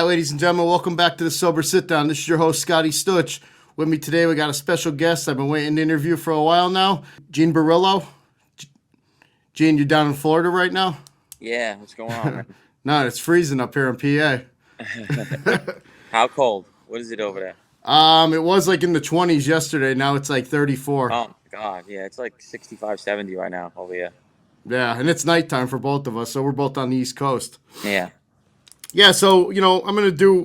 ladies and gentlemen, welcome back to the Sober Sitdown. This is your host, Scotty Stuch. With me today, we got a special guest I've been waiting to interview for a while now, Borrello. Gene, you're down in Florida right now? Yeah, what's going on, man? No, it's freezing up here in PA. How cold? What is it over there? It was like in the 20s yesterday. Now it's like 34. Oh, my God. Yeah, it's like 65, 70 right now over here. Yeah, and it's nighttime for both of us, so we're both on the East Coast. Yeah. Yeah, so, I'm going to do,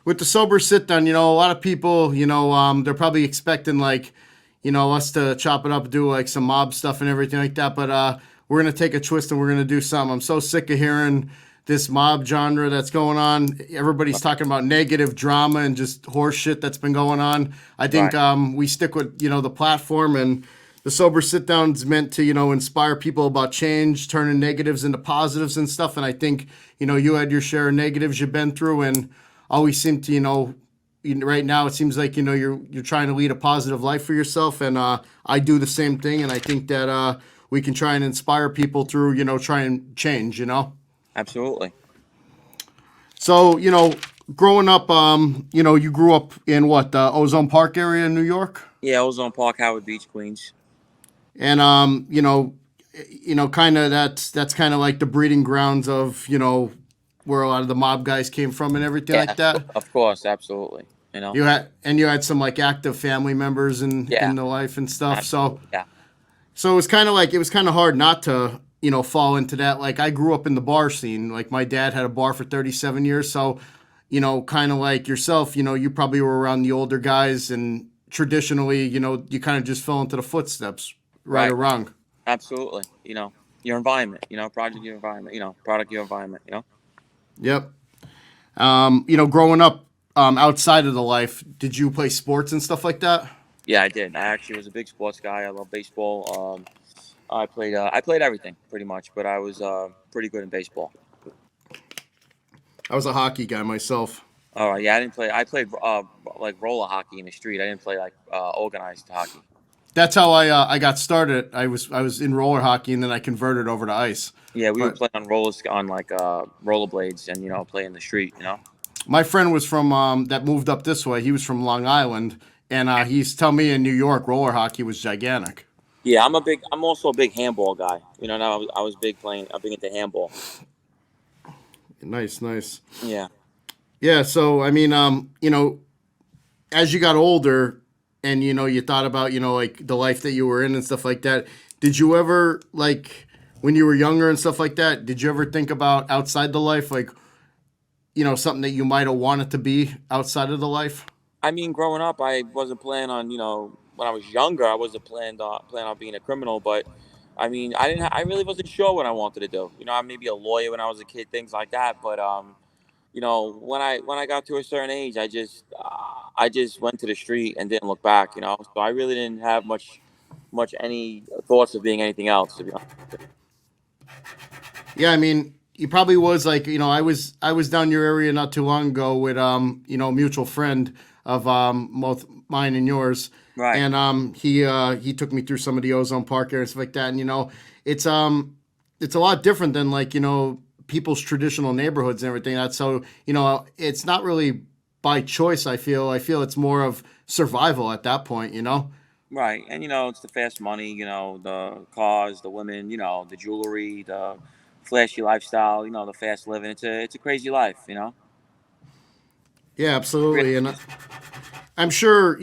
with the Sober Sit-Down, a lot of people, they're probably expecting, us to chop it up, do, some mob stuff and everything like that, but we're going to take a twist and we're going to do something. I'm so sick of hearing this mob genre that's going on. Everybody's talking about negative drama and just horse shit that's been going on. I think we stick with, the platform, and the Sober Sit-Down's meant to, inspire people about change, turning negatives into positives and stuff. And I think, you had your share of negatives you've been through, and always seem to, right now it seems like, you're trying to lead a positive life for yourself. And I do the same thing. And I think that we can try and inspire people through, try and change, Absolutely. So, growing up, you grew up in what, the Ozone Park area in New York? Yeah, Ozone Park, Howard Beach, Queens. And, kind of that's kind of like the breeding grounds of, where a lot of the mob guys came from and everything like that. Of course, absolutely. You had some like active family members in the life and stuff. Absolutely. So it was kind of hard not to, fall into that. Like I grew up in the bar scene. Like my dad had a bar for 37 years. So, kind of like yourself, you probably were around the older guys, and traditionally, you kind of just fell into the footsteps, right or wrong. Absolutely. Your environment, product of your environment, Yep. Growing up outside of the life, did you play sports and stuff like that? Yeah, I did. I actually was a big sports guy. I love baseball. I played everything pretty much, but I was pretty good in baseball. I was a hockey guy myself. All right, yeah, I didn't play. I played like roller hockey in the street. I didn't play like organized hockey. That's how I got started. I was in roller hockey, and then I converted over to ice. Yeah, we would play on rollers, on like rollerblades, and play in the street. My friend was from that moved up this way. He was from Long Island, and he's telling me in New York roller hockey was gigantic. Yeah, I'm also a big handball guy. Now I was big into handball. Nice. Yeah. Yeah. So I mean, as you got older, and you thought about like the life that you were in and stuff like that. Did you ever, like when you were younger and stuff like that? Did you ever think about outside the life, like something that you might have wanted to be outside of the life? I mean, growing up, I wasn't planning on when I was younger, I wasn't planning on being a criminal, but I mean, I really wasn't sure what I wanted to do. I may be a lawyer when I was a kid, things like that. But when I got to a certain age, I just went to the street and didn't look back. So I really didn't have much any thoughts of being anything else, to be honest. Yeah, I mean, he probably was like, I was down your area not too long ago with a mutual friend of both mine and yours. Right. And he took me through some of the Ozone Park area and stuff like that. And it's a lot different than like, people's traditional neighborhoods and everything. That's so, it's not really by choice, I feel it's more of survival at that point, Right. And it's the fast money, the cars, the women, the jewelry, the flashy lifestyle, the fast living. It's a crazy life, Yeah, absolutely. And I'm sure,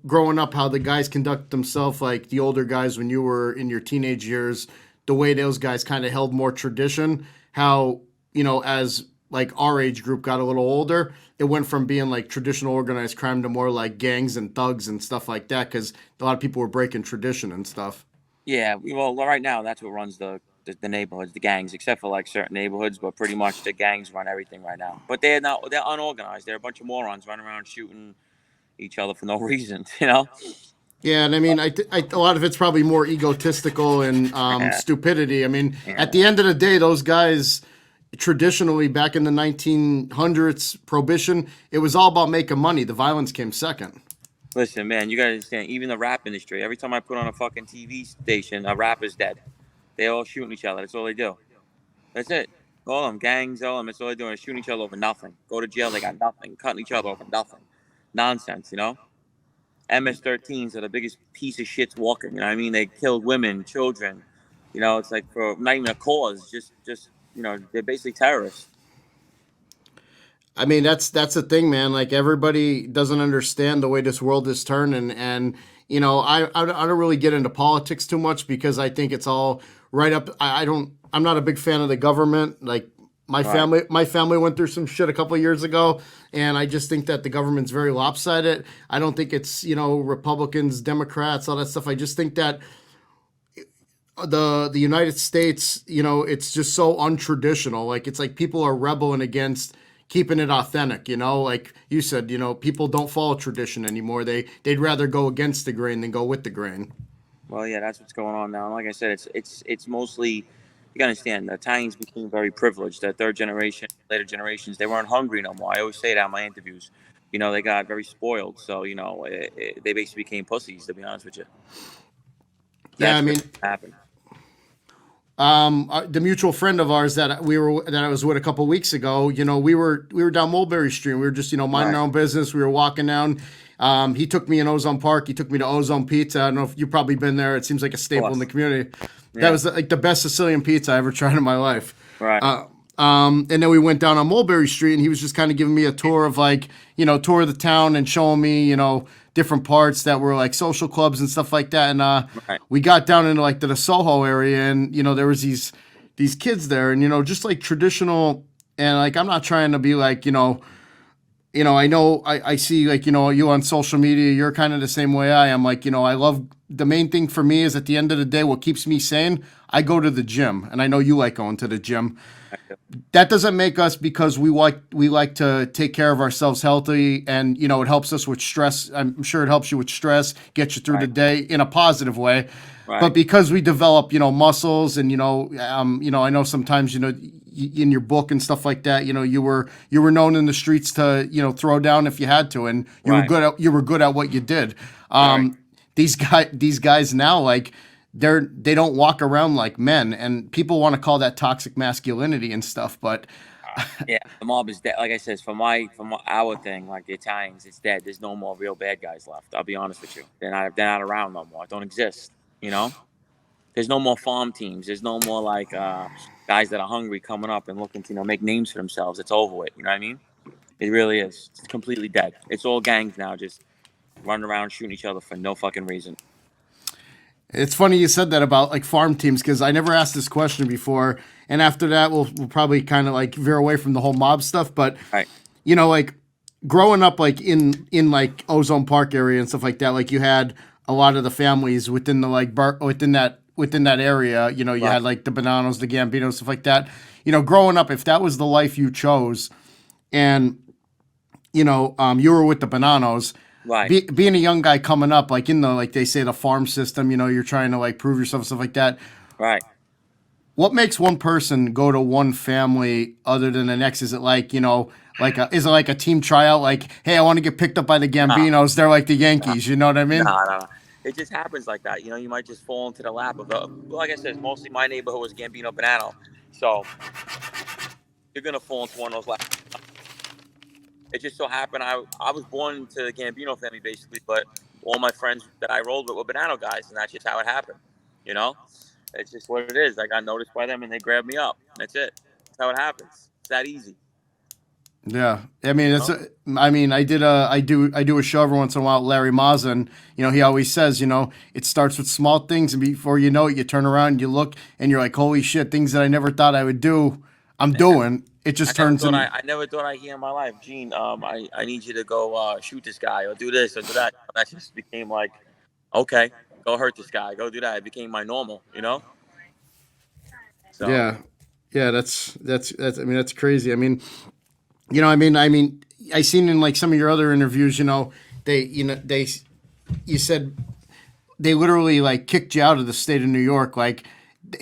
growing up, how the guys conduct themselves, like the older guys when you were in your teenage years, the way those guys kind of held more tradition, how, as like our age group got a little older, it went from being like traditional organized crime to more like gangs and thugs and stuff like that, because a lot of people were breaking tradition and stuff. Yeah. Well, right now, that's what runs the neighborhoods, the gangs, except for like certain neighborhoods, but pretty much the gangs run everything right now. But they're unorganized. They're a bunch of morons running around shooting each other for no reason, Yeah, and I mean, a lot of it's probably more egotistical and stupidity. I mean, at the end of the day, those guys, traditionally back in the 1900s, Prohibition, it was all about making money. The violence came second. Listen, man, you gotta understand, even the rap industry, every time I put on a fucking TV station, a rapper's dead. They all shooting each other. That's all they do. That's it. All them gangs, all them, it's all they're doing is shooting each other over nothing. Go to jail, they got nothing. Cutting each other over nothing. Nonsense, you know? MS-13s are the biggest piece of shits walking. You know what I mean? They killed women, children. You know, it's like for not even a cause. Just they're basically terrorists. I mean, that's the thing, man. Like everybody doesn't understand the way this world is turning, and I don't really get into politics too much because I think it's all right up. I don't. I'm not a big fan of the government. Like Right, my family went through some shit a couple of years ago, and I just think that the government's very lopsided. I don't think it's Republicans, Democrats, all that stuff. I just think that the United States, it's just so untraditional. Like it's like people are rebelling against keeping it authentic. Like you said, people don't follow tradition anymore. They'd rather go against the grain than go with the grain. well, yeah, that's what's going on now. Like I said, it's mostly, you gotta understand, the Italians became very privileged. The third generation, later generations, they weren't hungry no more. I always say that in my interviews. They got very spoiled. So they basically became pussies. To be honest with you, Yeah, I that's mean, really what happened. the mutual friend of ours that I was with a couple weeks ago, we were down Mulberry Street. We were just minding Right. our own business. We were walking down. He took me in Ozone Park. He took me to Ozone Pizza. I don't know if you've probably been there. It seems like a Of staple in the course. community. That Yeah. was like the best Sicilian pizza I ever tried in my life. Right. And then we went down on Mulberry Street, and he was just kind of giving me a tour of tour of the town and showing me, different parts that were like social clubs and stuff like that. And Right. we got down into like the Soho area, and there was these kids there, and just like traditional. And like I'm not trying to be like I know I see like you on social media. You're kind of the same way I am. Like I love the main thing for me is at the end of the day, what keeps me sane. I go to the gym, and I know you like going to the gym. That doesn't make us because we like to take care of ourselves healthy, and it helps us with stress. I'm sure it helps you with stress, get you through the Right. day in a positive way. But Right. because we develop muscles, and I know sometimes in your book and stuff like that, you were known in the streets to throw down if you had to, and Right. you were good at what you did. Very. These guys now, like, they don't walk around like men, and people want to call that toxic masculinity and stuff, but Yeah. The mob is dead. Like I said, from our thing, like the Italians, it's dead. There's no more real bad guys left. I'll be honest with you. They're not around no more. Don't exist. You know. There's no more farm teams. There's no more like guys that are hungry coming up and looking to make names for themselves. It's over with. You know what I mean? It really is. It's completely dead. It's all gangs now, just running around shooting each other for no fucking reason. it's funny you said that about like farm teams because I never asked this question before. And after that, we'll probably kind of like veer away from the whole mob stuff. But Right. like growing up like in like Ozone Park area and stuff like that, like you had a lot of the families within the like within that area. You Right. had like the Bonanos, the Gambinos, stuff like that. Growing up, if that was the life you chose, and you were with the Bonanos. Right. Being a young guy coming up, like in the like they say the farm system, you're trying to like prove yourself, stuff like that. Right. What makes one person go to one family other than the next? Is it like is it like a team tryout? Like, hey, I want to get picked up by the Nah, Gambinos. They're like the nah, Yankees. You know what I mean? nah. It just happens like that. You might just fall into the lap of like I said, mostly my neighborhood was Gambino Banano. So you're gonna fall into one of those laps. It just so happened I was born into the Gambino family basically, but all my friends that I rolled with were Banano guys, and that's just how it happened. You know, it's just what it is. I got noticed by them, and they grabbed me up. That's it. That's how it happens. It's that easy. Yeah, I mean You it's. know? I mean, I do a show every once in a while. With Larry Mazza, and he always says, it starts with small things, and before you know it, you turn around and you look, and you're like, holy shit, things that I never thought I would do, I'm doing. It just turns in. I never thought I'd hear in my life, Gene. I need you to go shoot this guy or do this or do that. That just became like, okay, go hurt this guy, go do that. It became my normal. So Yeah, yeah, that's. I mean, that's crazy. I mean, I mean, I seen in like some of your other interviews, you said they literally like kicked you out of the state of New York. Like,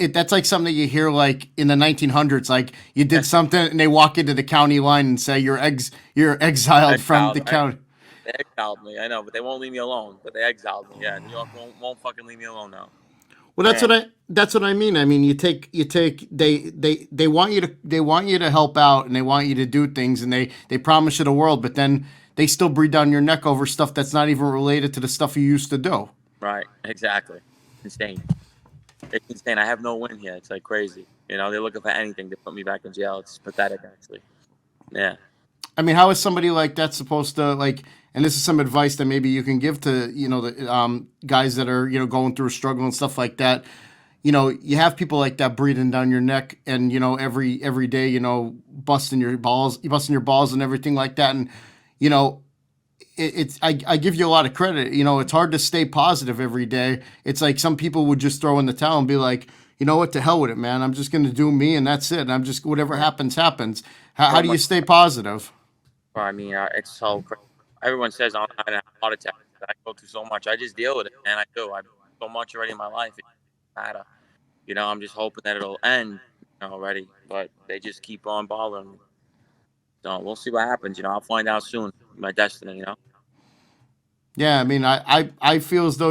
that's like something that you hear like in the 1900s. Like you did something and they walk into the county line and say you're exiled from exiled, the right? county. They exiled me. I know, but they won't leave me alone. But they exiled me. Yeah, New York won't fucking leave me alone now. Well, Yeah, that's what I mean. I mean, they want you to help out and they want you to do things and they promise you the world, but then they still breathe down your neck over stuff that's not even related to the stuff you used to do. right. Exactly. Insane. It's insane. I have no win here. It's like crazy. They're looking for anything to put me back in jail. It's pathetic, actually. Yeah. I mean, how is somebody like that supposed to like? And this is some advice that maybe you can give to the guys that are going through a struggle and stuff like that. You have people like that breathing down your neck, and every day, busting your balls and everything like that, and you know I give you a lot of credit. It's hard to stay positive every day. It's like some people would just throw in the towel and be like, you know what, to hell with it, man. I'm just gonna do me, and that's it. And I'm just whatever Yeah. happens, happens. How Pretty do you much. stay positive? I mean, it's so crazy. Everyone says I'm having a heart attack. I go through so much. I just deal with it, and I do. I've so much already in my life. It doesn't matter. I'm just hoping that it'll end already. But they just keep on bothering me. So we'll see what happens. I'll find out soon. My destiny. Yeah, I mean, I feel as though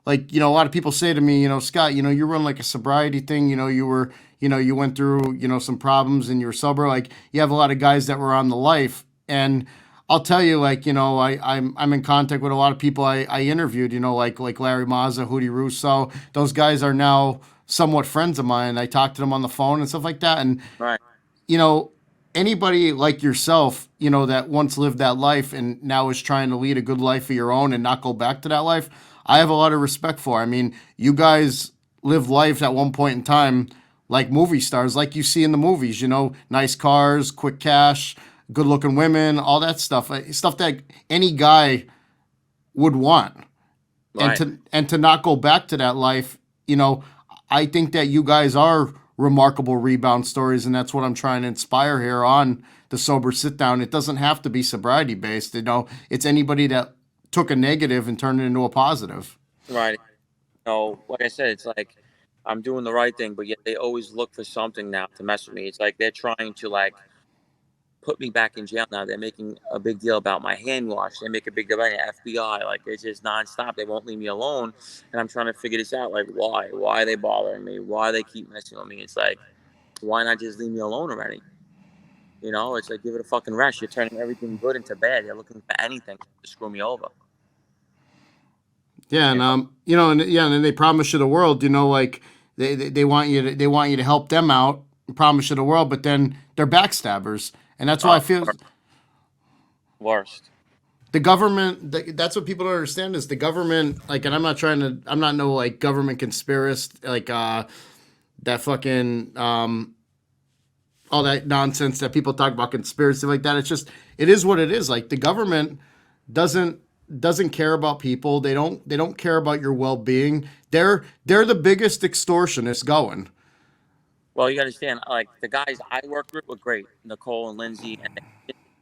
like a lot of people say to me, Scott, you run like a sobriety thing. You went through some problems and you were sober. Like you have a lot of guys that were on the life, and I'll tell you, like I'm in contact with a lot of people I interviewed. Like Larry Mazza, Hootie Russo. Those guys are now somewhat friends of mine. I talk to them on the phone and stuff like that, and Right. you know, anybody like yourself, that once lived that life and now is trying to lead a good life of your own and not go back to that life, I have a lot of respect for. I mean, you guys lived life at one point in time like movie stars, like you see in the movies, nice cars, quick cash, good looking women, all that stuff, stuff that any guy would want. and Right. to and to not go back to that life, you know, I think that you guys are remarkable rebound stories, and that's what I'm trying to inspire here on the sober sit down. It doesn't have to be sobriety based, it's anybody that took a negative and turned it into a positive. Right. Like I said, it's like I'm doing the right thing, but yet they always look for something now to mess with me. It's like they're trying to put me back in jail now. They're making a big deal about my hand wash. They make a big deal about the FBI. Like it's just nonstop. They won't leave me alone, and I'm trying to figure this out. Like why? Why are they bothering me? Why they keep messing with me? It's like why not just leave me alone already? It's like give it a fucking rest. You're turning everything good into bad. You're looking for anything to screw me over. Yeah, You and know? and then they promise you the world. Like they want you to help them out, promise you the world, but then they're backstabbers, and that's why I Oh, feel worst. the government. That's what people don't understand is the government. Like, and I'm not no like government conspiracist, like that fucking all that nonsense that people talk about conspiracy like that. It is what it is. Like the government doesn't doesn't care about people. They don't care about your well being. They're the biggest extortionists going. Well, you understand, like the guys I worked with were great, Nicole and Lindsay,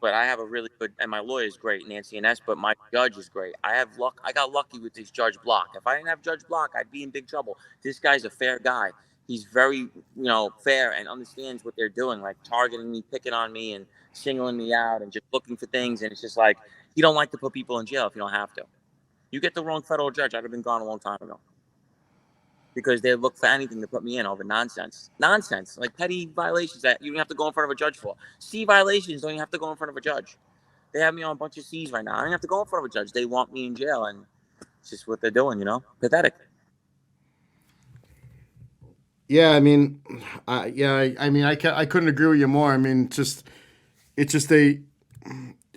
but I have a really good, and my lawyer is great, Nancy and S. But my judge is great. I have luck. I got lucky with this Judge Block. If I didn't have Judge Block, I'd be in big trouble. This guy's a fair guy. He's very, fair and understands what they're doing, like targeting me, picking on me, and singling me out, and just looking for things. And it's just like you don't like to put people in jail if you don't have to. You get the wrong federal judge, I'd have been gone a long time ago. Because they look for anything to put me in over nonsense. Nonsense, like petty violations that you don't have to go in front of a judge for. C violations don't even have to go in front of a judge. They have me on a bunch of C's right now. I don't have to go in front of a judge. They want me in jail, and it's just what they're doing. Pathetic. Yeah, I mean, I mean, I couldn't agree with you more. I mean, it's just They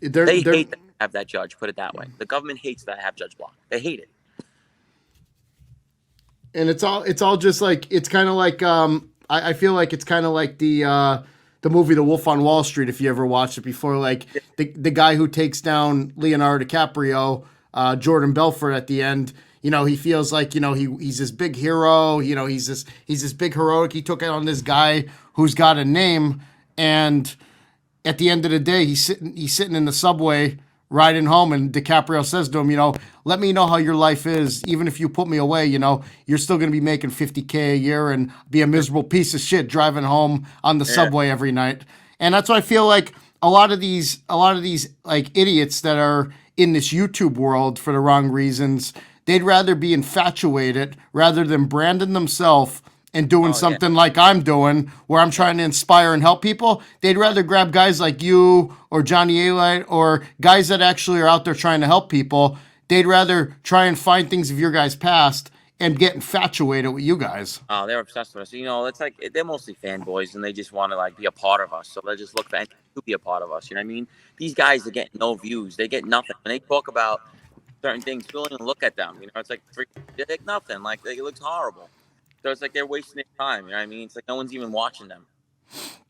they're hate that I have that judge, put it that way. The government hates that I have Judge Block. They hate it. and it's all just like it's kind of like I feel like it's kind of like the movie The Wolf on Wall Street, if you ever watched it before, like the guy who takes down Leonardo DiCaprio, Jordan Belfort at the end. He feels like he's this big hero. He's this big heroic. He took on this guy who's got a name, and at the end of the day, he's sitting in the subway riding home, and DiCaprio says to him, let me know how your life is. Even if you put me away, you're still going to be making 50K a year and be a miserable piece of shit driving home on the Yeah. subway every night. And that's why I feel like a lot of these like idiots that are in this YouTube world for the wrong reasons, they'd rather be infatuated rather than branding themselves and doing Oh yeah. something like I'm doing, where I'm trying to inspire and help people. They'd Right. rather grab guys like you or Johnny Alite or guys that actually are out there trying to help people. They'd rather try and find things of your guys' past and get infatuated with you guys. Oh, they're obsessed with us. It's like they're mostly fanboys, and they just want to like be a part of us. So they just look for anything to be a part of us. You know what I mean? These guys are getting no views. They get nothing. When they talk about certain things, people don't even look at them. It's like they're like nothing. Like it looks horrible. So it's like they're wasting their time. You know what I mean? It's like no one's even watching them.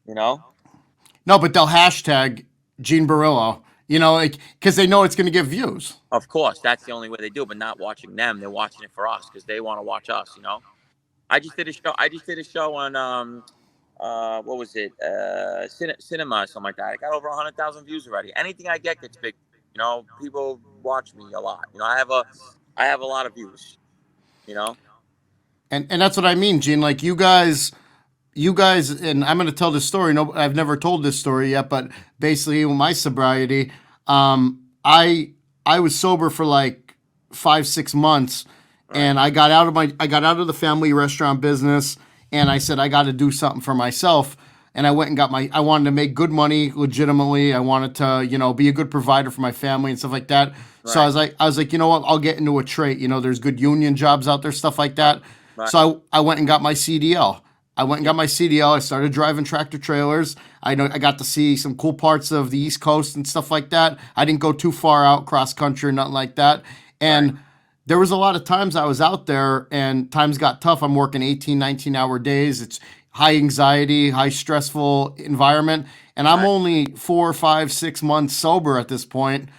You know? No, but they'll hashtag Gene Borrello, like, because they know it's going to get views. Of course, that's the only way they do it. But not watching them. They're watching it for us because they want to watch us. I just did a show. I just did a show on what was it? Cinema or something like that. I got over 100,000 views already. Anything I get gets big. People watch me a lot. I have a lot of views. You know. And that's what I mean, Gene. Like you guys, and I'm going to tell this story. No, I've never told this story yet, but basically, with my sobriety, I was sober for like 5-6 months, Right. and I got out of the family restaurant business, and I said I got to do something for myself. And I went and I wanted to make good money legitimately. I wanted to, be a good provider for my family and stuff like that. So Right. I was like, you know what? I'll get into a trade. There's good union jobs out there, stuff like that. Right. So I went and got my CDL. I went and got my CDL. I started driving tractor trailers. I got to see some cool parts of the East Coast and stuff like that. I didn't go too far out cross country or nothing like that. Right. And there was a lot of times I was out there and times got tough. I'm working 18, 19-hour days. It's high anxiety, high stressful environment. And I'm Right. only 4, 5, 6 months sober at this point.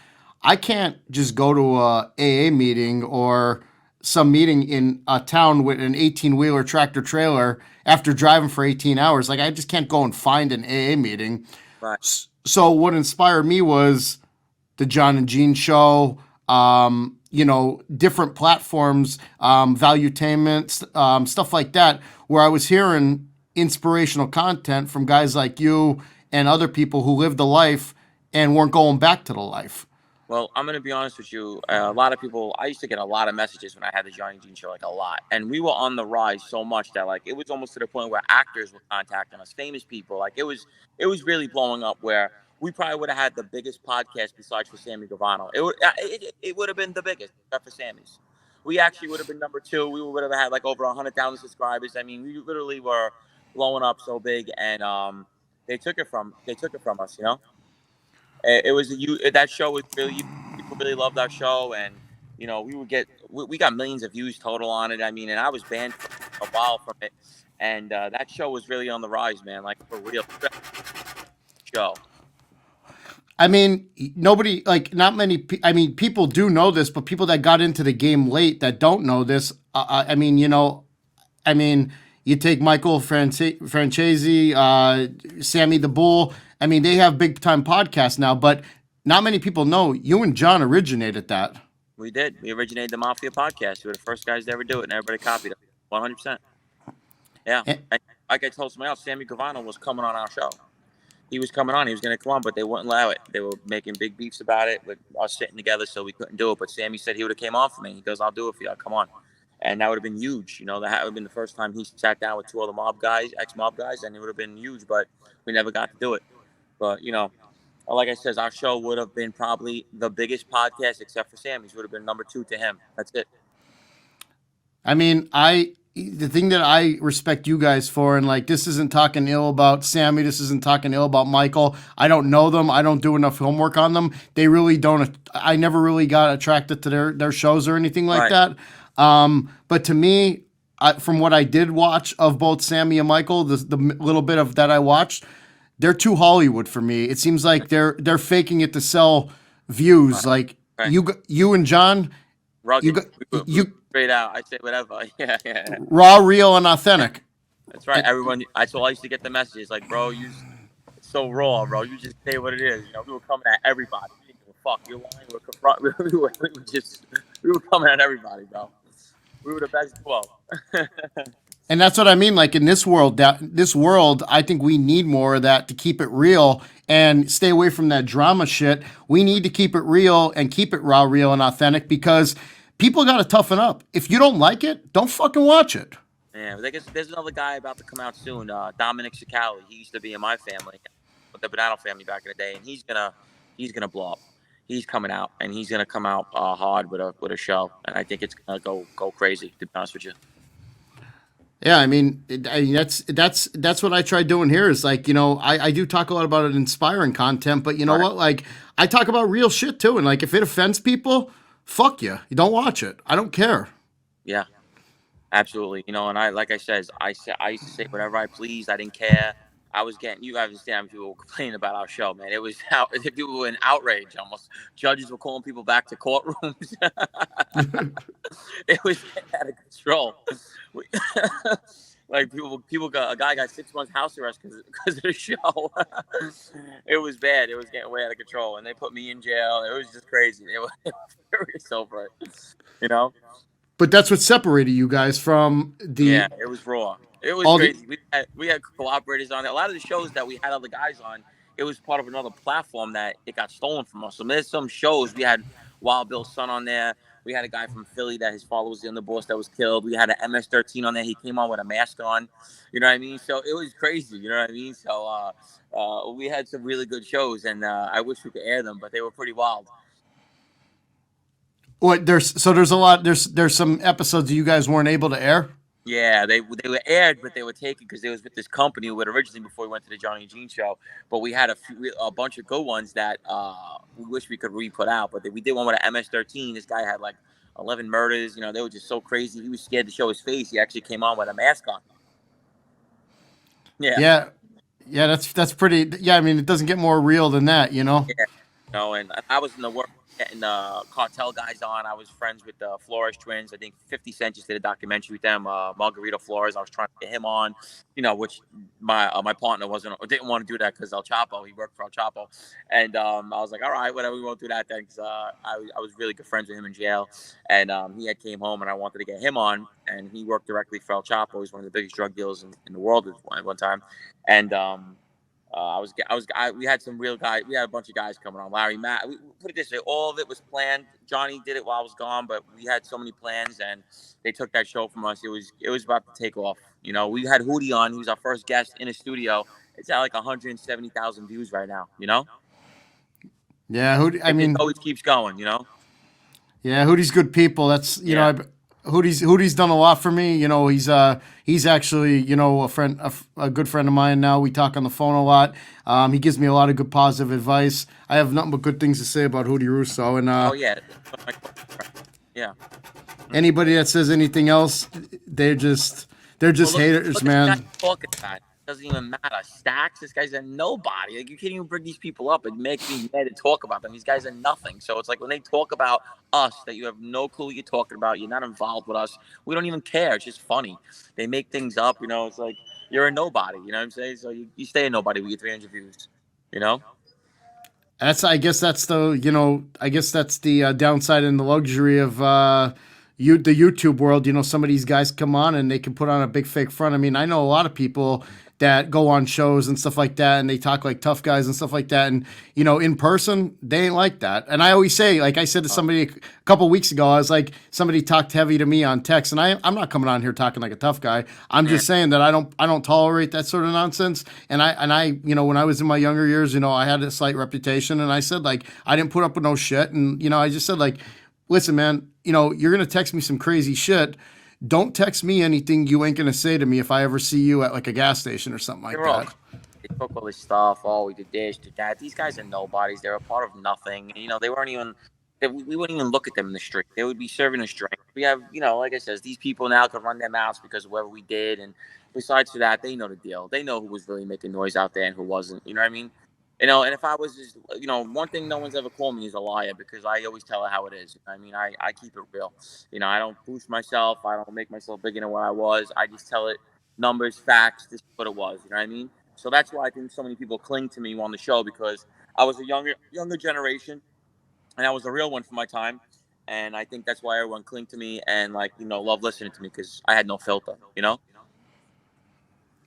I can't just go to a AA meeting or some meeting in a town with an 18-wheeler tractor trailer after driving for 18 hours. Like, I just can't go and find an AA meeting. Right. So what inspired me was the John and Gene show, different platforms, valuetainment, stuff like that, where I was hearing inspirational content from guys like you and other people who lived the life and weren't going back to the life. Well, I'm gonna be honest with you. A lot of people. I used to get a lot of messages when I had the Johnny Dean show, like a lot, and we were on the rise so much that like it was almost to the point where actors were contacting us, famous people. Like it was really blowing up. Where we probably would have had the biggest podcast besides for Sammy Gavano. It would have been the biggest except for Sammy's. We actually would have been number two. We would have had like over 100,000 subscribers. I mean, we literally were blowing up so big, and they took it from us. It was that show was really people really loved our show, and we got millions of views total on it. I mean, and I was banned for a while from it, and that show was really on the rise, man. Like for real show. I mean, nobody, like, not many, I mean, people do know this, but people that got into the game late that don't know this, I mean, you take Michael Francesi, Sammy the Bull. I mean, they have big time podcasts now, but not many people know you and John originated that. We did. We originated the Mafia podcast. We were the first guys to ever do it, and everybody copied it. 100%. Yeah. Eh, Like I told somebody else, Sammy Gravano was coming on our show. He was coming on. He was going to come on, but they wouldn't allow it. They were making big beefs about it with us sitting together, so we couldn't do it. But Sammy said he would have came on for me. He goes, "I'll do it for you. I'll come on." And that would have been huge. That would have been the first time he sat down with two other mob guys, ex-mob guys, and it would have been huge. But we never got to do it. But like I said, our show would have been probably the biggest podcast, except for Sammy's. Would have been number two to him. That's it. I mean, the thing that I respect you guys for, and like, this isn't talking ill about Sammy, this isn't talking ill about Michael. I don't know them. I don't do enough homework on them. They really don't. I never really got attracted to their shows or anything like Right. that. But to me, from what I did watch of both Sammy and Michael, the little bit of that I watched, they're too Hollywood for me. It seems like they're faking it to sell views. Like Right. you and John, you Rugged. got We you straight out. I say whatever. Yeah. raw, real, and authentic. That's right. Everyone. That's all I used to get the messages like, bro, it's so raw, bro. You just say what it is. We were coming at everybody. We didn't give a fuck. You're lying. We're confront. We were coming at everybody, bro. We were the best 12. And that's what I mean. Like, in this world, I think we need more of that to keep it real and stay away from that drama shit. We need to keep it real and keep it raw, real, and authentic, because people got to toughen up. If you don't like it, don't fucking watch it. Yeah, but I guess there's another guy about to come out soon, Dominic Sicali. He used to be in my family, with the Banana family back in the day, and he's gonna blow up. He's coming out, and he's gonna come out hard with a show, and I think it's gonna go crazy. To be honest with you. Yeah, that's what I try doing here. Is like, I do talk a lot about inspiring content, but you know Right. what? Like, I talk about real shit too, and like, if it offends people, fuck you. You don't watch it. I don't care. Yeah. Absolutely. And like I says, I used to say whatever I pleased. I didn't care. I was getting, you guys understand, people were complaining about our show, man. It was out, people were in outrage almost. Judges were calling people back to courtrooms. It was getting out of control. We- like people got, a guy got 6 months house arrest because of the show. It was bad. It was getting way out of control, and they put me in jail. It was just crazy. It was furious over it. You know. But that's what separated you guys from Yeah, the it was raw. It was all the. crazy. We had cooperators on it. A lot of the shows that we had other guys on, it was part of another platform that it got stolen from us. So there's some shows we had Wild Bill's son on there. We had a guy from Philly that his father was the underboss that was killed. We had an MS-13 on there. He came on with a mask on. You know what I mean? So it was crazy. You know what I mean? So we had some really good shows, and I wish we could air them, but they were pretty wild. What there's a lot there's some episodes that you guys weren't able to air. Yeah, they were aired, but they were taken because they was with this company who had originally before we went to the Johnny Jean show. But we had a bunch of good ones that we wish we could re-put out. But we did one with an MS-13. This guy had like 11 murders. They were just so crazy. He was scared to show his face. He actually came on with a mask on. Yeah. Yeah, yeah, that's pretty. Yeah, I mean, it doesn't get more real than that, you know. Yeah. And I was in the work getting cartel guys on. I was friends with the Flores twins. I think 50 Cent just did a documentary with them. Margarito Flores. I was trying to get him on, which my partner didn't want to do that because El Chapo. He worked for El Chapo, and I was like, all right, whatever, we won't do that then. Cause I was really good friends with him in jail, and he had came home, and I wanted to get him on, and he worked directly for El Chapo. He's one of the biggest drug dealers in the world at one time, and we had some real guys. We had a bunch of guys coming on. Larry, Matt. We put it this way: all of it was planned. Johnny did it while I was gone, but we had so many plans, and they took that show from us. It was about to take off. We had Hootie on. He was our first guest in a studio. It's at like 170,000 views right now. Yeah, I It mean, always keeps going. yeah, Hootie's good people. That's Yeah. Hootie's done a lot for me. He's actually a good friend of mine now. We talk on the phone a lot. He gives me a lot of good positive advice. I have nothing but good things to say about Hootie Russo. And Oh yeah. Yeah. anybody that says anything else, they're just Well, haters, look at man. this guy talking about. It doesn't even matter. Stacks, this guy's a nobody. Like, you can't even bring these people up. It makes me mad to talk about them. These guys are nothing. So it's like when they talk about us, that you have no clue what you're talking about. You're not involved with us. We don't even care. It's just funny. They make things up. It's like you're a nobody. You know what I'm saying? So you stay a nobody with your 300 views. You know? I guess that's the downside and the luxury of the YouTube world. Some of these guys come on and they can put on a big fake front. I mean, I know a lot of people that go on shows and stuff like that, and they talk like tough guys and stuff like that. And in person, they ain't like that. And I always say, like I said to somebody a couple weeks ago, I was like, somebody talked heavy to me on text, and I'm not coming on here talking like a tough guy. I'm just saying that I don't tolerate that sort of nonsense. And I when I was in my younger years, I had a slight reputation, and I said, like, I didn't put up with no shit, and I just said, like, listen, man, you're gonna text me some crazy shit. Don't text me anything you ain't gonna say to me if I ever see you at like a gas station or something like They're all. that. They took all this stuff. Oh, we did this, did that. These guys are nobodies. They're a part of nothing. They weren't even. We wouldn't even look at them in the street. They would be serving us drink. We have, like I says, these people now could run their mouths because of whatever we did. And besides for that, they know the deal. They know who was really making noise out there and who wasn't. You know what I mean? And if I was just, one thing no one's ever called me is a liar because I always tell it how it is. I mean, I keep it real. I don't boost myself. I don't make myself bigger than what I was. I just tell it numbers, facts. This is what it was. You know what I mean? So that's why I think so many people cling to me on the show because I was a younger generation and I was a real one for my time. And I think that's why everyone cling to me and love listening to me because I had no filter.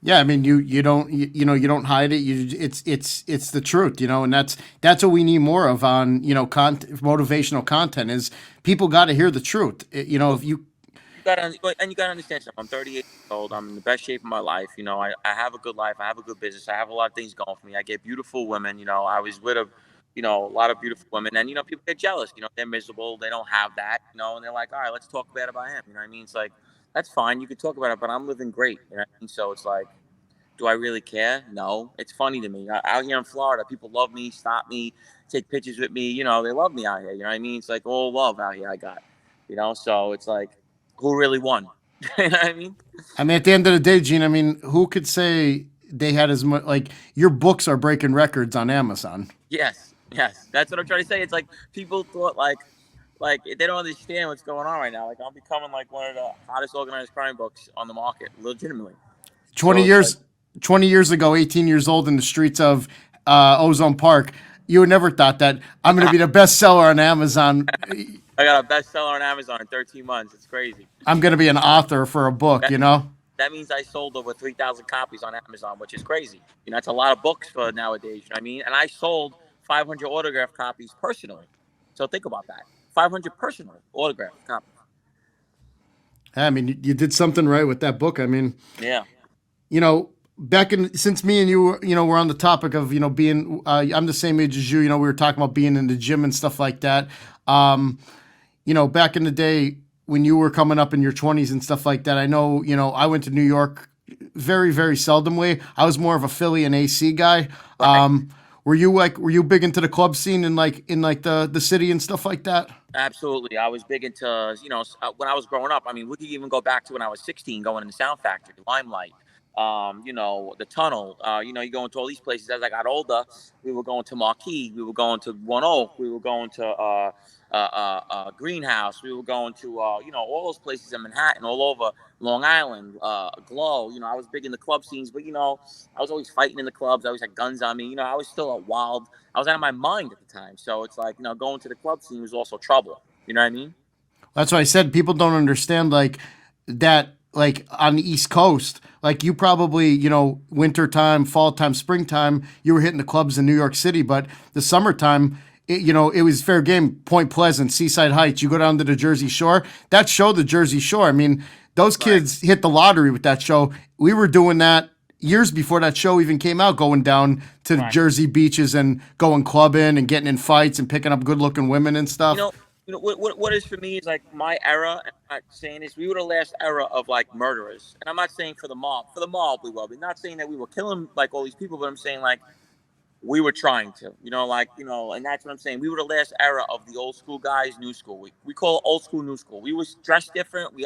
Yeah, I mean, you don't you don't hide it. It's the truth, and that's what we need more of on motivational content is people got to hear the truth. If you You gotta understand something. I'm 38 years old. I'm in the best shape of my life. I have a good life. I have a good business. I have a lot of things going for me. I get beautiful women. I was with a lot of beautiful women, and people get jealous. They're miserable. They don't have that. And they're like, all right, let's talk bad about him. You know what I mean? It's like that's fine. You can talk about it, but I'm living great. You know what I mean? So it's like, do I really care? No. It's funny to me. Out here in Florida, people love me, stop me, take pictures with me. They love me out here. You know what I mean? It's like all love out here I got. So it's like, who really won? You know what I mean? I mean, at the end of the day, Gene, I mean, who could say they had as much like your books are breaking records on Amazon? Yes, yes. That's what I'm trying to say. It's like people thought like they don't understand what's going on right now. Like I'm becoming like one of the hottest organized crime books on the market, legitimately. 20 So it's like years 20 years ago, 18 years old in the streets of Ozone Park, you would never thought that I'm going to be the bestseller on Amazon. I got a bestseller on Amazon in 13 months. It's crazy. I'm going to be an author for a book, That you know? that means I sold over 3,000 copies on Amazon, which is crazy. That's a lot of books for nowadays. You know what I mean? And I sold 500 autograph copies personally. So think about that. 500 personal autograph copies. I mean, you did something right with that book. I mean, Yeah. back in since me and you were, we're on the topic of being I'm the same age as you. We were talking about being in the gym and stuff like that. um Back in the day when you were coming up in your 20s and stuff like that, I know, I went to New York very, very seldomly. I was more of a Philly and AC guy. Right. Were you big into the club scene in like the city and stuff like that? Absolutely. I was big into, when I was growing up. I mean, we could even go back to when I was 16, going into Sound Factory, Limelight, the Tunnel. You go into all these places. As I got older, we were going to Marquee, we were going to One Oak, we were going to Greenhouse, we were going to, all those places in Manhattan, all over Long Island, Glow. I was big in the club scenes, but, I was always fighting in the clubs. I always had guns on me. I was still a wild. I was out of my mind at the time. So it's like, going to the club scene was also trouble. You know what I mean? That's why I said people don't understand like that. Like on the East Coast, like you probably, winter time, fall time, springtime, you were hitting the clubs in New York City, but the summertime, it was fair game. Point Pleasant, Seaside Heights. You go down to the Jersey Shore. That show, the Jersey Shore. I mean, those Right. kids hit the lottery with that show. We were doing that years before that show even came out, going down to the Right. Jersey beaches and going clubbing and getting in fights and picking up good looking women and You stuff. know, what is for me is like my era. And I'm not saying this. We were the last era of like murderers, and I'm not saying for the mob. For the mob, we were. I'm not saying that we were killing like all these people, but I'm saying like we were trying to. And that's what I'm saying. We were the last era of the old school guys, new school. We call it old school, new school. We was dressed different. We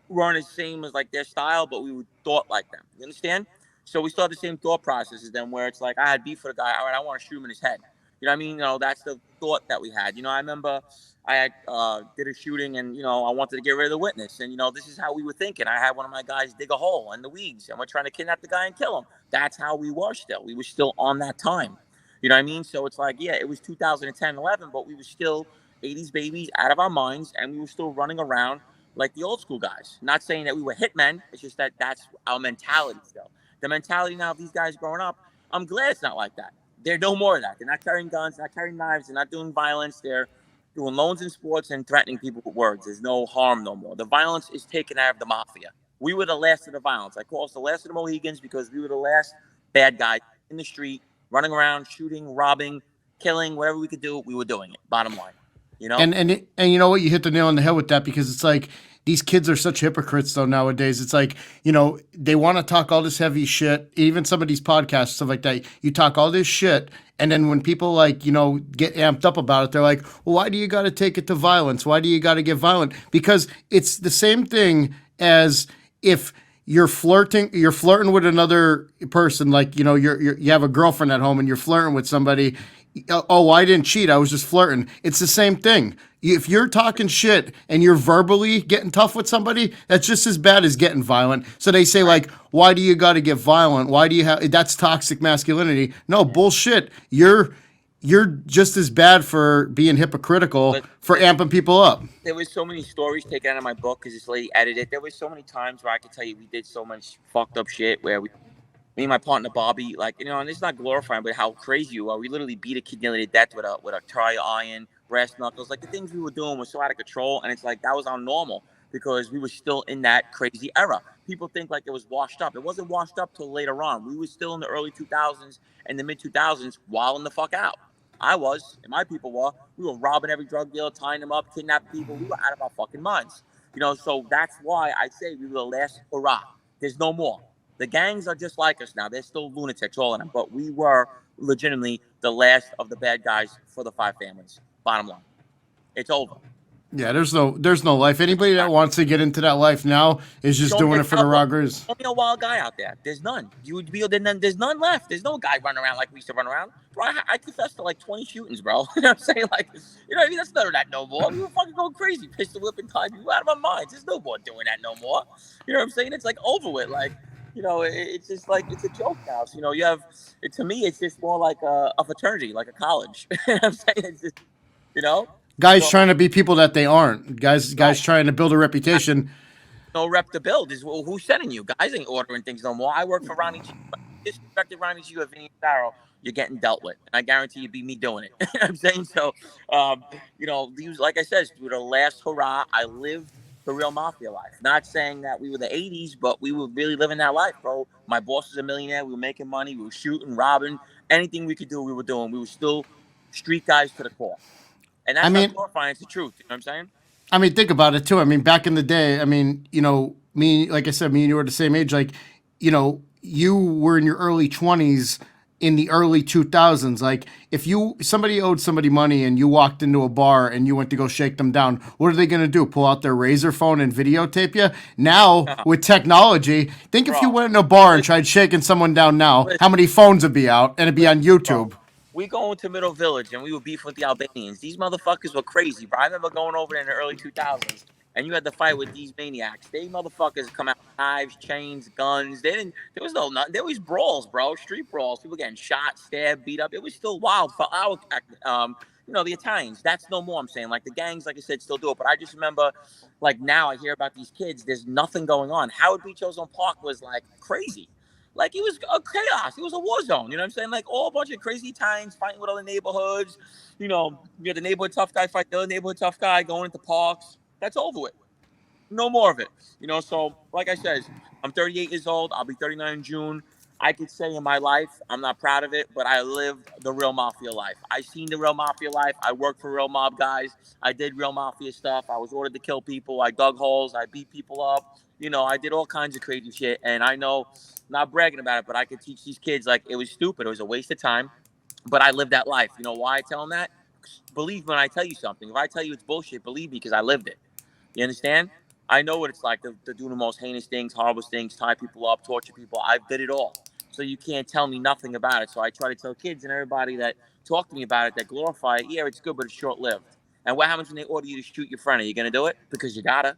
weren't as same as like their style, but we would thought like them. You understand? So we still had the same thought process as them, where it's like I had beef for the guy. All right, I want to shoot him in his head. You know what I mean? That's the thought that we had. I remember I had did a shooting, and I wanted to get rid of the witness, and this is how we were thinking. I had one of my guys dig a hole in the weeds, and we're trying to kidnap the guy and kill him. That's how we were still. We were still on that time. You know what I mean? So it's like, yeah, it was 2010, 11, but we were still 80s babies out of our minds, and we were still running around like the old school guys. Not saying that we were hitmen. It's just that that's our mentality still. The mentality now of these guys growing up, I'm glad it's not like that. They're no more of that. They're not carrying guns, not carrying knives, they're not doing violence. They're doing loans in sports and threatening people with words. There's no harm no more. The violence is taken out of the mafia. We were the last of the violence. I call us the last of the Mohegans because we were the last bad guys in the street, running around, shooting, robbing, killing, whatever we could do, we were doing it. Bottom line, you know? And you know what? You hit the nail on the head with that because it's like these kids are such hypocrites though nowadays. It's like, they want to talk all this heavy shit. Even some of these podcasts, stuff like that, you talk all this shit. And then when people like, get amped up about it, they're like, well, why do you got to take it to violence? Why do you got to get violent? Because it's the same thing as if you're flirting with another person, like, you have a girlfriend at home and you're flirting with somebody. Oh, I didn't cheat. I was just flirting. It's the same thing. If you're talking shit and you're verbally getting tough with somebody, that's just as bad as getting violent. So they say Right. like, why do you got to get violent? Why do you have that's toxic masculinity? No, bullshit. you're just as bad for being hypocritical But for amping people up. there was so many stories taken out of my book because this lady edited. There was so many times where I could tell you we did so much fucked up shit where me and my partner Bobby, like, and it's not glorifying, but how crazy you are. We literally beat a kid nearly to death with a tire iron, brass knuckles. Like the things we were doing was so out of control, and it's like that was our normal because we were still in that crazy era. People think like it was washed up. It wasn't washed up till later on. We were still in the early 2000s and the mid 2000s, wilding the fuck out. I was, and my people were. We were robbing every drug dealer, tying them up, kidnapping people. We were out of our fucking minds. So that's why I say we were the last hurrah. There's no more. The gangs are just like us now. They're still lunatics, all of them. But we were legitimately the last of the bad guys for the five families. Bottom line, it's over. Yeah, there's no life. Anybody that wants to get into that life now is just Show me doing it for the roggers. a wild guy out there. There's none. You would be there's none left. There's no guy running around like we used to run around. Bro, I confessed to like 20 shootings, bro. You know what I'm saying? Like, what I mean? That's none of that no more. We were fucking going crazy, pistol whipping time people out of our minds. There's no more doing that no more. You know what I'm saying? It's like over with. Like, it's just like it's a joke now. So, you have to me, it's just more like a fraternity, like a college. You know what I'm saying? It's just, you know. Guys So, trying to be people that they aren't. Guys right. trying to build a reputation. No rep to build. Is who's sending you? Guys ain't ordering things no more. I work for Ronnie G. Disrespected Ronnie G or Vinny Farrow, you're getting dealt with. And I guarantee you be me doing it. You know what I'm saying? So, these, like I said, through the last hurrah, I lived the real mafia life. Not saying that we were the 80s, but we were really living that life, bro. My boss was a millionaire. We were making money. We were shooting, robbing. Anything we could do, we were doing. We were still street guys to the core. And I that's not mean, glorifying. It's the truth. You know what I'm saying? think about it too. I mean, back in the day, I mean, me, like I said, me and you were the same age. Like, you were in your early 20s in the early 2000s. Like, if somebody owed somebody money and you walked into a bar and you went to go shake them down, what are they going to do? Pull out their razor phone and videotape you? Now, with technology, think if you Bro, went in a bar and listen, tried shaking someone down now, how listen. many phones would be out and it'd be on Bro. YouTube? We go into Middle Village and we were beefing with the Albanians. These motherfuckers were crazy, bro. I remember going over there in the early 2000s and you had to fight with these maniacs. They motherfuckers come out with knives, chains, guns. There was no, there was brawls, bro. Street brawls. People getting shot, stabbed, beat up. It was still wild for our, the Italians. That's no more, I'm saying. Like the gangs, like I said, still do it. But I just remember, like now I hear about these kids. There's nothing going on. Howard Beach Ozone Park was like crazy. Like it was a chaos. It was a war zone. You know what I'm saying? Like all a bunch of crazy Italians fighting with other neighborhoods. You had the neighborhood tough guy fight the other neighborhood tough guy going into parks. That's over with. No more of it. So like I said, I'm 38 years old. I'll be 39 in June. I could say in my life, I'm not proud of it, but I lived the real mafia life. I seen the real mafia life. I worked for real mob guys. I did real mafia stuff. I was ordered to kill people. I dug holes. I beat people up. I did all kinds of crazy shit. And I know, not bragging about it, but I could teach these kids like it was stupid. It was a waste of time. But I lived that life. You know why I tell them that? Believe me when I tell you something. If I tell you it's bullshit, believe me because I lived it. You understand? I know what it's like to do the most heinous things, horrible things, tie people up, torture people. I did it all. So you can't tell me nothing about it. So I try to tell kids and everybody that talk to me about it, that glorify it, yeah, it's good, but it's short lived. And what happens when they order you to shoot your friend? Are you going to do it? Because you got to.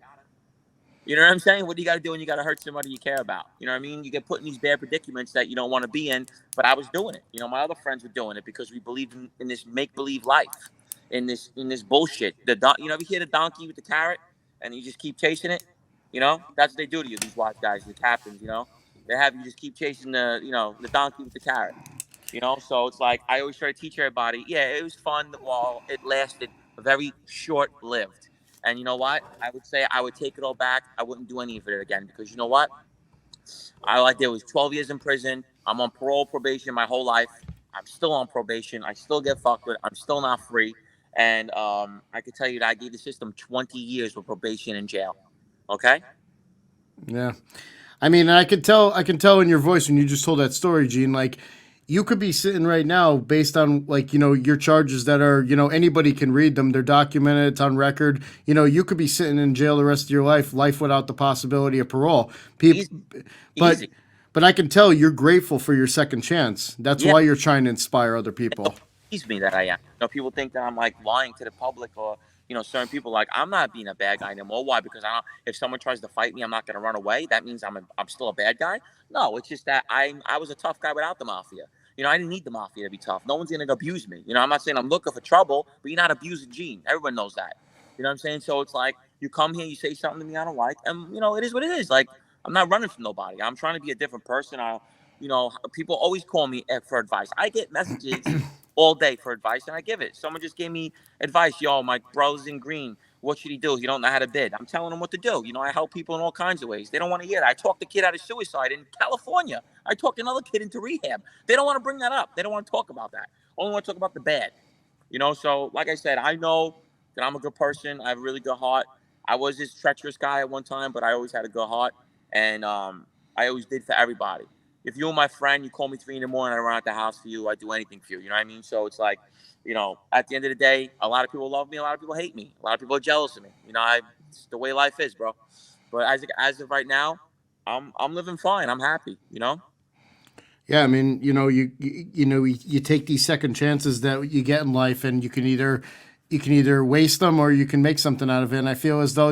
You know what I'm saying? What do you got to do when you got to hurt somebody you care about? You know what I mean? You get put in these bad predicaments that you don't want to be in, but I was doing it. My other friends were doing it because we believed in this make-believe life, in this bullshit. Ever hear the donkey with the carrot and you just keep chasing it? That's what they do to you, these wise guys, the captains, They have you just keep chasing the donkey with the carrot. So it's like I always try to teach everybody, yeah, it was fun while it lasted, very short lived. And you know what? I would say I would take it all back. I wouldn't do any of it again because you know what? I did was 12 years in prison. I'm on parole probation my whole life. I'm still on probation. I still get fucked with. I'm still not free. And I could tell you that I gave the system 20 years with probation in jail. Okay? Yeah. I mean, I can tell in your voice when you just told that story, Gene, like you could be sitting right now based on like, your charges that are, anybody can read them. They're documented, it's on record. You could be sitting in jail the rest of your life without the possibility of parole. People, Easy. but, Easy. but I can tell you're grateful for your second chance. That's Yeah. why you're trying to inspire other And people. nobody believes me that I am. People think that I'm like lying to the public or certain people. Like I'm not being a bad guy anymore. Why? Because I don't. If someone tries to fight me, I'm not going to run away. That means I'm still a bad guy. No, it's just that I was a tough guy without the mafia. I didn't need the mafia to be tough. No one's gonna abuse me. I'm not saying I'm looking for trouble, but you're not abusing Gene. Everyone knows that. You know what I'm saying? So it's like you come here, you say something to me I don't like, and it is what it is. Like I'm not running from nobody. I'm trying to be a different person. People always call me for advice. I get messages all day for advice, and I give it. Someone just gave me advice. Yo, my brother's in green. What should he do? He don't know how to bid. I'm telling him what to do. I help people in all kinds of ways. They don't want to hear that. I talked a kid out of suicide in California. I talked another kid into rehab. They don't want to bring that up. They don't want to talk about that. Only want to talk about the bad. So like I said, I know that I'm a good person. I have a really good heart. I was this treacherous guy at one time, but I always had a good heart, and I always did for everybody. If you're my friend, you call me 3 in the morning, I run out the house for you. I do anything for you. You know what I mean? So it's like, at the end of the day, a lot of people love me, a lot of people hate me, a lot of people are jealous of me. It's the way life is, bro. But as of right now, I'm living fine. I'm happy. Yeah, I mean, you take these second chances that you get in life, and you can either waste them or you can make something out of it. And I feel as though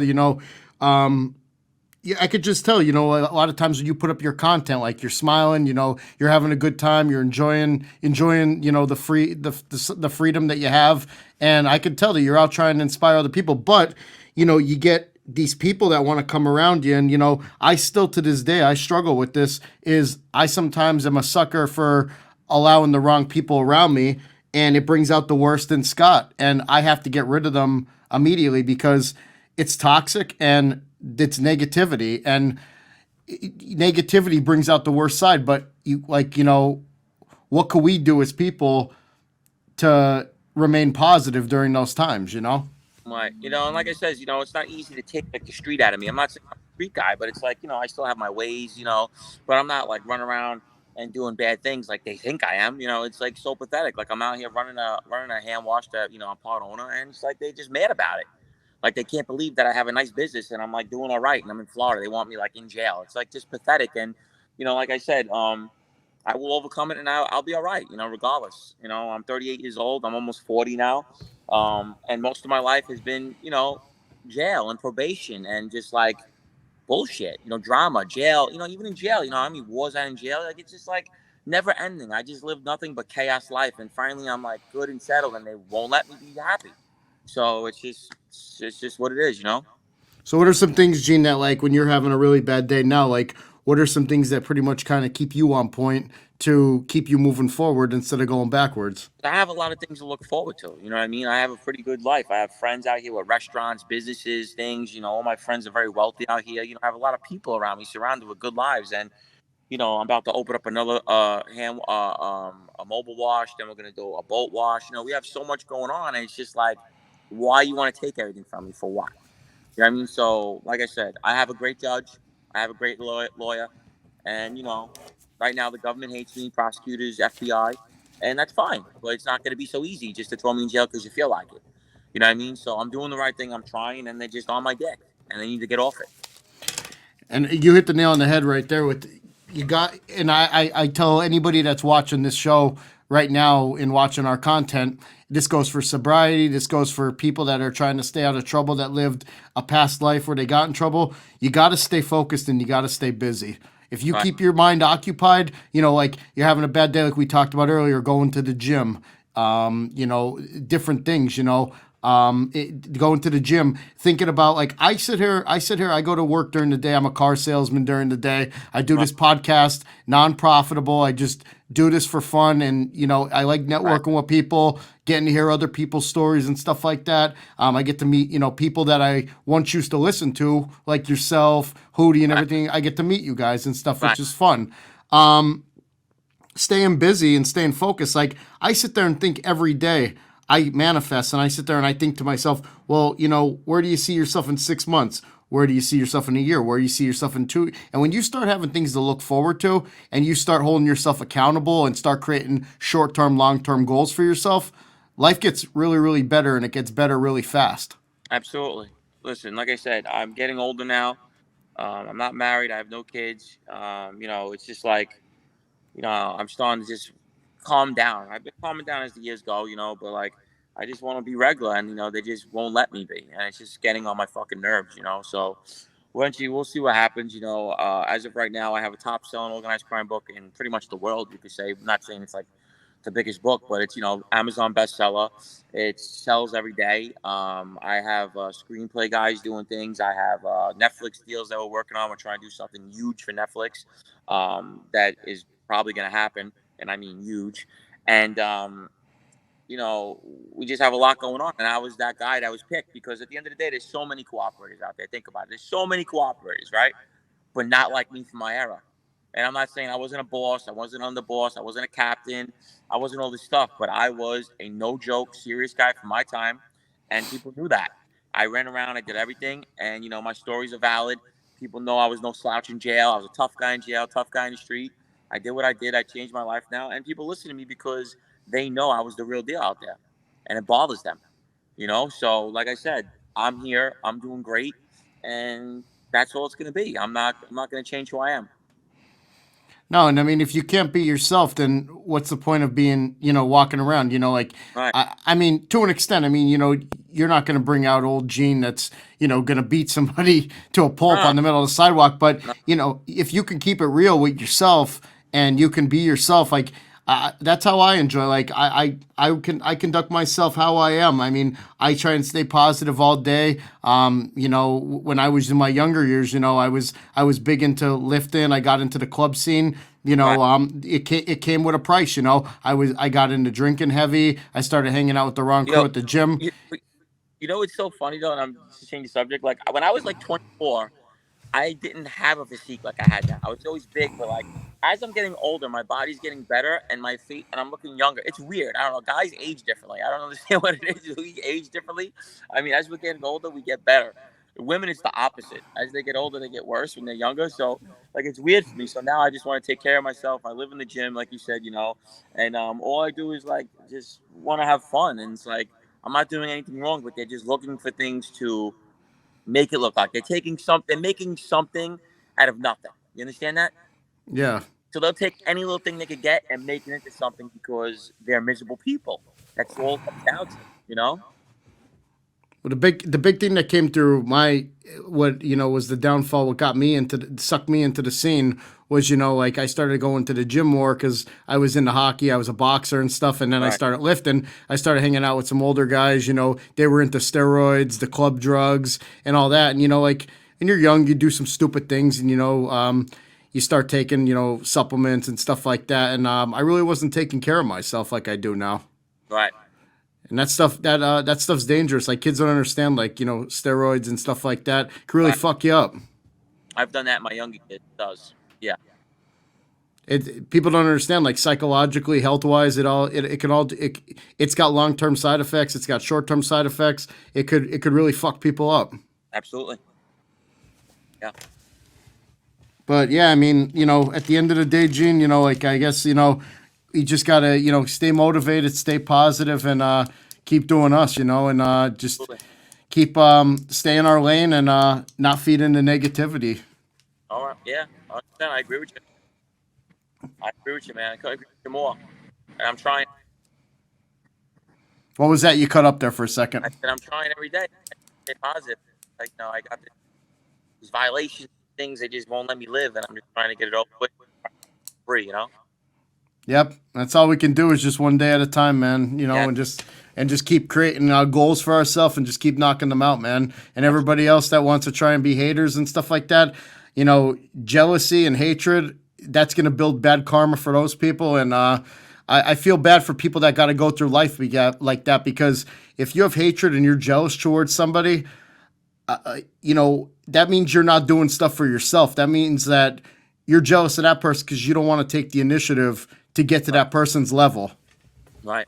yeah, I could just tell, a lot of times when you put up your content, like you're smiling, you're having a good time, you're enjoying, the freedom that you have, and I could tell that you're out trying to inspire other people. But you get these people that want to come around you, and I still to this day I struggle with this. Is I sometimes am a sucker for allowing the wrong people around me, and it brings out the worst in Scott, and I have to get rid of them immediately because it's toxic and it's negativity, and negativity brings out the worst side. But what can we do as people to remain positive during those times? Right. And like I says, it's not easy to take like the street out of me. I'm not saying I'm a street guy, but it's like, I still have my ways, but I'm not like running around and doing bad things like they think I am. It's like so pathetic. Like I'm out here running a hand wash that, I'm part owner, and it's like they just mad about it. Like they can't believe that I have a nice business and I'm like doing all right and I'm in Florida. They want me like in jail. It's like just pathetic. And, like I said, I will overcome it, and I'll be all right, regardless. I'm 38 years old. I'm almost 40 now. And most of my life has been, jail and probation and just like bullshit, drama, jail, even in jail, how many wars I had in jail? Like, it's just like never ending. I just lived nothing but chaos life. And finally, I'm like good and settled, and they won't let me be happy. So it's just what it is. So what are some things, Gene, that like when you're having a really bad day now, like what are some things that pretty much kind of keep you on point to keep you moving forward instead of going backwards? I have a lot of things to look forward to. You know what I mean? I have a pretty good life. I have friends out here with restaurants, businesses, things. All my friends are very wealthy out here. I have a lot of people around me, surrounded with good lives. And I'm about to open up another a mobile wash. Then we're gonna do a boat wash. We have so much going on, and it's just like, why you want to take everything from me for what? You know what I mean? So, like I said, I have a great judge. I have a great lawyer. And, right now the government hates me, prosecutors, FBI, and that's fine. But it's not going to be so easy just to throw me in jail because you feel like it. You know what I mean? So I'm doing the right thing. I'm trying, and they're just on my dick, and they need to get off it. And you hit the nail on the head right there with you got and I tell anybody that's watching this show right now and watching our content, this goes for sobriety, this goes for people that are trying to stay out of trouble, that lived a past life where they got in trouble. You got to stay focused and you got to stay busy. If you Right. keep your mind occupied, like you're having a bad day, like we talked about earlier, going to the gym, different things, going to the gym, thinking about like I go to work during the day. I'm a car salesman during the day. I do Right. this podcast, non-profitable. I just do this for fun, and I like Right. networking with people, getting to hear other people's stories and stuff like that. I get to meet people that I once used to listen to, like yourself, Hootie, and Right. everything. I get to meet you guys and stuff, Right. which is fun. Staying busy and staying focused. Like I sit there and think every day. I manifest and I sit there and I think to myself, well, where do you see yourself in 6 months? Where do you see yourself in a year? Where do you see yourself in two? And when you start having things to look forward to and you start holding yourself accountable and start creating short term, long term goals for yourself, life gets really, really better, and it gets better really fast. Absolutely. Listen, like I said, I'm getting older now. I'm not married. I have no kids. It's just like, I'm starting to just calm down. I've been calming down as the years go, but like I just want to be regular, and they just won't let me be, and it's just getting on my fucking nerves. So eventually we'll see what happens. As of right now, I have a top selling organized crime book in pretty much the world. You could say. I'm not saying it's like the biggest book, but it's Amazon bestseller. It sells every day. I have screenplay guys doing things. I have Netflix deals that we're working on. We're trying to do something huge for Netflix. That is probably going to happen, and I mean huge. And we just have a lot going on. And I was that guy that was picked because at the end of the day, there's so many cooperators out there. Think about it. There's so many cooperators, right? But not like me from my era. And I'm not saying I wasn't a boss, I wasn't underboss, I wasn't a captain, I wasn't all this stuff, but I was a no joke, serious guy for my time, and people knew that. I ran around, I did everything, and my stories are valid. People know I was no slouch in jail. I was a tough guy in jail, tough guy in the street. I did what I did. I changed my life now, and people listen to me because they know I was the real deal out there, and it bothers them. So like I said, I'm here, I'm doing great, and that's all it's going to be. I'm not going to change who I am. No, and I mean, if you can't be yourself, then what's the point of being, walking around? Like, Right. I mean, to an extent, I mean, you're not going to bring out old Gene that's, going to beat somebody to a pulp No, on the middle of the sidewalk. But, no. if you can keep it real with yourself and you can be yourself, like, that's how I enjoy. Like, I conduct myself how I am. I mean, I try and stay positive all day. When I was in my younger years, I was big into lifting. I got into the club scene. Right. It came with a price. I got into drinking heavy. I started hanging out with the wrong You crew know, at the gym. you, it's so funny though, and I'm just changing the subject. Like when I was like 24, I didn't have a physique like I had now. I was always big, but like as I'm getting older, my body's getting better, and my feet, and I'm looking younger. It's weird. I don't know. Guys age differently. I don't understand what it is. We age differently. I mean, as we're getting older, we get better. Women, it's the opposite. As they get older, they get worse when they're younger. So, like, it's weird for me. So now I just want to take care of myself. I live in the gym, like you said, and all I do is like just want to have fun. And it's like I'm not doing anything wrong, but they're just looking for things to make it look like they're making something out of nothing. You understand that? Yeah. So they'll take any little thing they could get and make it into something because they're miserable people. That's all it comes down to. Well, the big thing that came through my what was the downfall. What got me sucked me into the scene was like I started going to the gym more because I was into hockey. I was a boxer and stuff, and then I Right. started lifting. I started hanging out with some older guys. They were into steroids, the club drugs, and all that. And like when you're young, you do some stupid things, and you start taking supplements and stuff like that. And I really wasn't taking care of myself like I do now. Right. And that stuff's dangerous. Like kids don't understand, like steroids and stuff like that can really Right. fuck you up. I've done that. My younger kid does. Yeah. People don't understand, like psychologically, health wise, it's got long term side effects. It's got short term side effects. It could really fuck people up. Absolutely. Yeah. But yeah, I mean, at the end of the day, Gene, like I guess you just gotta stay motivated, stay positive, and keep doing us, and just Absolutely. keep stay in our lane and not feed into negativity. All right. Yeah. 100%. I agree with you. I agree with you, man. I couldn't agree with you more. And I'm trying. What was that you cut up there for a I second? said I'm trying every day. To stay positive. Like I got these violations, things that just won't let me live, and I'm just trying to get it over with, free. Yep, that's all we can do is just one day at a time, man. Yeah. And just keep creating goals for ourselves and just keep knocking them out, man. And Absolutely. everybody else that wants to try and be haters and stuff like that, jealousy and hatred, that's gonna build bad karma for those people. And I feel bad for people that got to go through life like that because if you have hatred and you're jealous towards somebody, that means you're not doing stuff for yourself. That means that you're jealous of that person because you don't want to take the initiative to get to Right. that person's level. Right.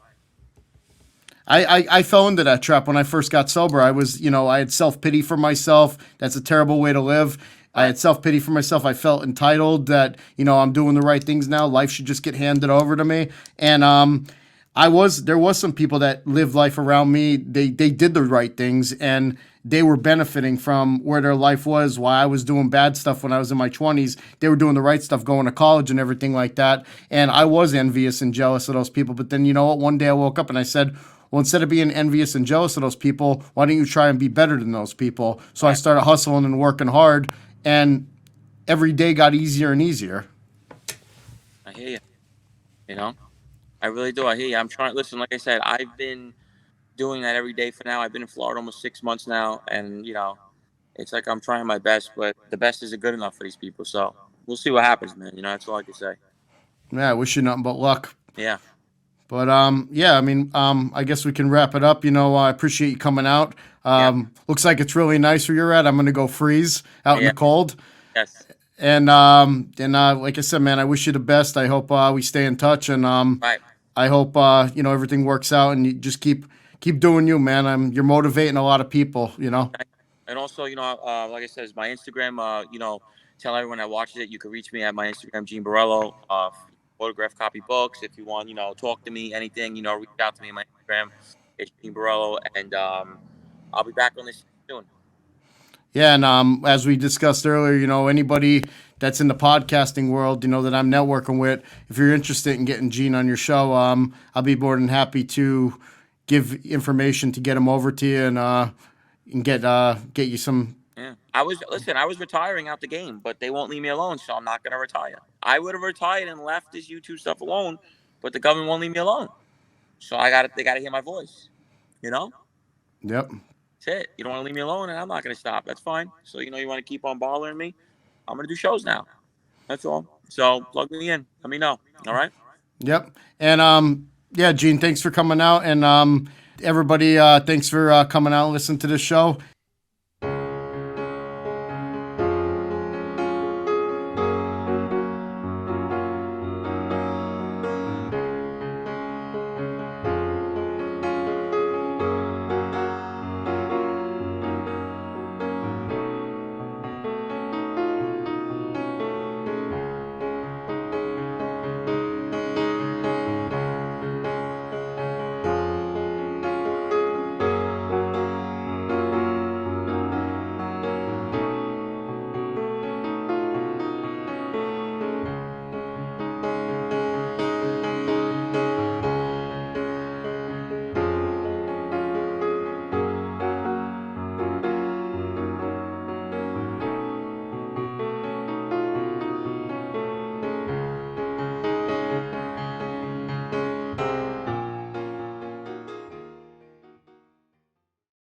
I fell into that trap when I first got sober. I had self pity for myself. That's a terrible way to live. I Right. had self pity for myself. I felt entitled that, I'm doing the right things now. Life should just get handed over to me. And there was some people that lived life around me. They did the right things and they were benefiting from where their life was while I was doing bad stuff when I was in my 20s. They were doing the right stuff, going to college and everything like that. And I was envious and jealous of those people. But then you know what? One day I woke up and I said, well, instead of being envious and jealous of those people, why don't you try and be better than those people? So I Right. started hustling and working hard, and every day got easier and easier. I hear you. You know, I really do. I hear you. I'm trying. Listen, like I said, I've been doing that every day for now. I've been in Florida almost 6 months now, and it's like I'm trying my best, but the best isn't good enough for these people. So we'll see what happens, man. That's all I can say. Yeah, I wish you nothing but luck. Yeah. But yeah, I mean, I guess we can wrap it up. I appreciate you coming out. Yeah. Looks like it's really nice where you're at. I'm gonna go freeze out in Yeah. the cold. Yes. And like I said, man, I wish you the best. I hope we stay in touch, and Right. I hope everything works out, and you just keep doing you, man. You're motivating a lot of people. And also, like I said, it's my Instagram. Tell everyone that watches it, you can reach me at my Instagram, Gene Borrello. Photograph, copy books. If you want, talk to me, anything, reach out to me on my Instagram. It's Gene Borrello, and I'll be back on this soon. Yeah, and as we discussed earlier, anybody that's in the podcasting world, that I'm networking with, if you're interested in getting Gene on your show, I'll be more than happy to give information to get him over to you and get you some. Yeah, I was retiring out the game, but they won't leave me alone, so I'm not gonna retire. I would have retired and left this YouTube stuff alone, but the government won't leave me alone. So they gotta hear my voice. You know? Yep. That's it. You don't want to leave me alone, and I'm not going to stop. That's fine. So, you want to keep on bothering me? I'm going to do shows now. That's all. So, plug me in. Let me know. All right? Yep. And yeah, Gene, thanks for coming out, and everybody, thanks for coming out and listening to this show.